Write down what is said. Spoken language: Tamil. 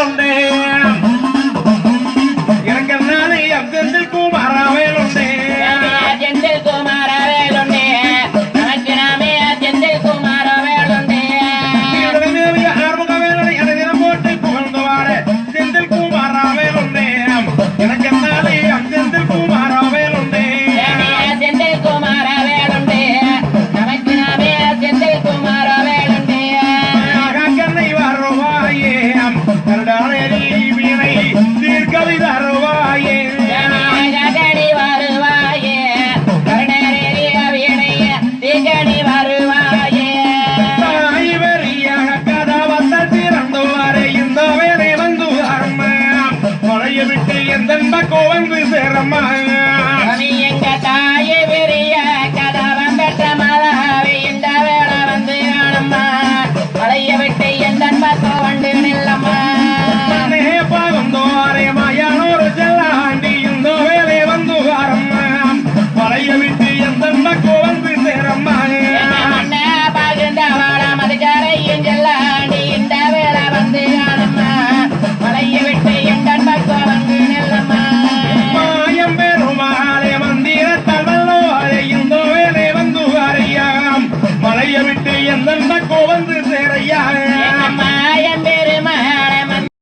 வேலுண்டே எனக்கு நாளை அப்தந்தில் குமாரா வேலுண்டே செந்தில் குமார வேலுண்டே நமக்கு நாமே செந்தில் குமார வேலுண்டே ஆறுமுக வேலனை அனைதினம் போட்டு புகழ்ந்து வாட செந்தில் குமாரா வேலுண்டே எனக்கு நாளை அப்தந்தில் குமாரா வேலுண்டே செந்தில் குமார வேலுண்டே நமக்கு நாமே செந்தில் குமார வேலுண்டே கண்ணை வருவாயே கருடானை வீணை தீர்க்கவி தருவாயே கடி வருவாயே கருணேரிய வீணை திகடி வருவாயே தாய்வரியாக கதாவத்தை திறந்து வரை இந்த வேலை வந்து மழையை விட்டு எந்த கோவந்து சேரம்மா